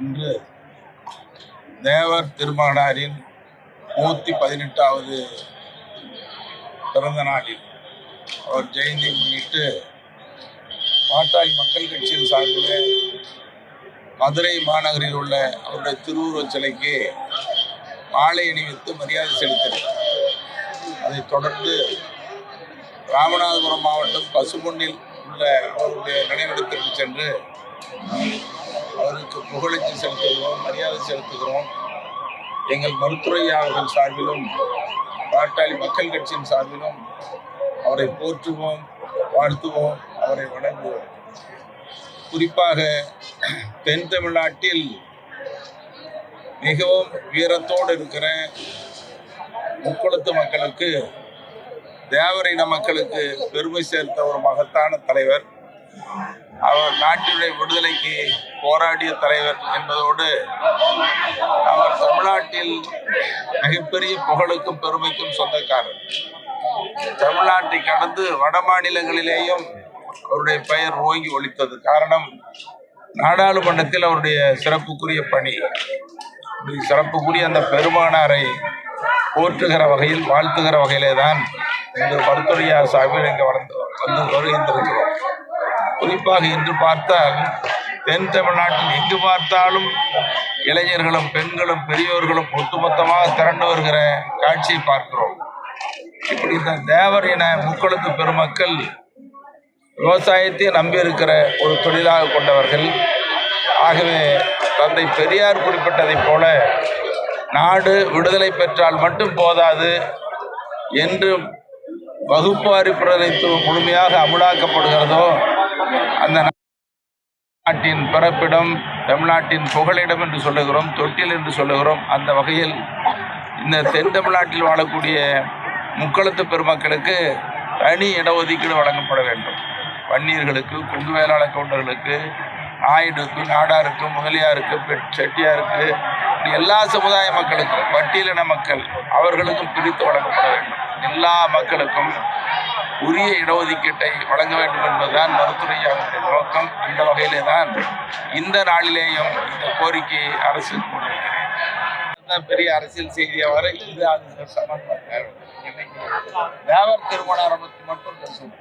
இன்று தேவர் திருமகனாரின் 118வது பிறந்த நாளில் அவர் ஜெயந்தி முன்னிட்டு பாட்டாளி மக்கள் கட்சியின் சார்பில் மதுரை மாநகரில் உள்ள அவருடைய திருவுருவச் சிலைக்கு மாலை அணிவித்து மரியாதை செலுத்தினார். அதைத் தொடர்ந்து ராமநாதபுரம் மாவட்டம் பசும்பொன்னில் உள்ள அவருடைய நினைவிடத்திற்கு சென்று அவருக்கு புகழச்சி செலுத்துகிறோம், மரியாதை செலுத்துகிறோம். எங்கள் மருத்துவரையா அவர்கள் சார்பிலும் பாட்டாளி மக்கள் கட்சியின் சார்பிலும் அவரை போற்றுவோம், வாழ்த்துவோம், அவரை வணங்குவோம். குறிப்பாக தென் தமிழ்நாட்டில் மிகவும் வீரத்தோடு இருக்கிற முக்குளத்து மக்களுக்கு, தேவர் இன மக்களுக்கு பெருமை சேர்த்த ஒரு மகத்தான தலைவர். அவர் நாட்டினுடைய விடுதலைக்கு போராடிய தலைவர் என்பதோடு அவர் தமிழ்நாட்டில் மிகப்பெரிய புகழுக்கும் பெருமைக்கும் சொந்தக்காரர். தமிழ்நாட்டை கடந்து வட மாநிலங்களிலேயும் அவருடைய பெயர் ஓங்கி ஒலித்தது. காரணம், நாடாளுமன்றத்தில் அவருடைய சிறப்புக்குரிய பணி. சிறப்புக்குரிய அந்த பெருமானாரை போற்றுகிற வகையில், வாழ்த்துகிற வகையிலே தான் இந்த மருத்துவரையா சார்பில் இங்கே வந்து வருகின்றிருக்கிறோம். குறிப்பாக இன்று பார்த்தால் தென் தமிழ்நாட்டில் எங்கு பார்த்தாலும் இளைஞர்களும் பெண்களும் பெரியோர்களும் ஒட்டுமொத்தமாக திரண்டு வருகிற காட்சியை பார்க்கிறோம். இப்படி இந்த தேவர் என முக்குளத்து பெருமக்கள் விவசாயத்தை நம்பியிருக்கிற ஒரு தொழிலாக கொண்டவர்கள். ஆகவே தந்தை பெரியார் குறிப்பிட்டதைப் போல நாடு விடுதலை பெற்றால் மட்டும் போதாது என்று வகுப்பாரி பிரதிநிதித்துவம் முழுமையாக அமுலாக்கப்படுகிறதோ அந்த நாட்டின் பிறப்பிடம், தமிழ்நாட்டின் புகலிடம் என்று சொல்லுகிறோம், தொட்டில் என்று சொல்லுகிறோம். அந்த வகையில் இந்த தென் தமிழ்நாட்டில் வாழக்கூடிய முக்குளத்து பெருமக்களுக்கு தனி இடஒதுக்கீடு வழங்கப்பட வேண்டும். வன்னியர்களுக்கு, கொங்கு வேளாள கவுண்டர்களுக்கு, நாயுடுக்கு, நாடாருக்கு, முதலியாருக்கு, செட்டியாருக்கு, எல்லா சமுதாய மக்களுக்கும், பட்டியலின மக்கள் அவர்களுக்கும் பிரித்து வழங்கப்பட வேண்டும். எல்லா மக்களுக்கும் உரிய இடஒதுக்கீட்டை வழங்க வேண்டும் என்பதுதான் மருத்துவரையாவுடைய நோக்கம். அந்த வகையிலே தான் இந்த நாளிலேயும் இந்த கோரிக்கையை அரசு கொண்டிருக்கிறேன். பெரிய அரசியல் செய்தியை வர இது அது சம்பந்தப்பட்ட தேவர் திருமணம் மட்டும் பேசுவோம்.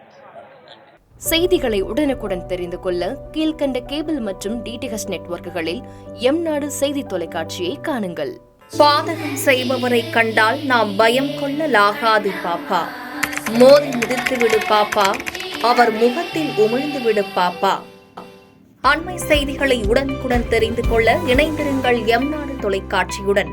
செய்திகளை உடனுக்குடன் தெரிந்து கொள்ள கீழ்கண்ட கேபிள் மற்றும் டிடிஹெச் நெட்வொர்க்குகளில் எம்நாடு செய்தி தொலைக்காட்சியை காணுங்கள். பாதகம் செய்பவரை கண்டால் நாம் பயம் கொள்ளலாகாது பாப்பா. மோதி மிதித்துவிடு பாப்பா, அவர் முகத்தில் உமிழ்ந்துவிடு பாப்பா. அண்மை செய்திகளை உடனுக்குடன் தெரிந்து கொள்ள இணைந்திருங்கள் எம்நாடு தொலைக்காட்சியுடன்.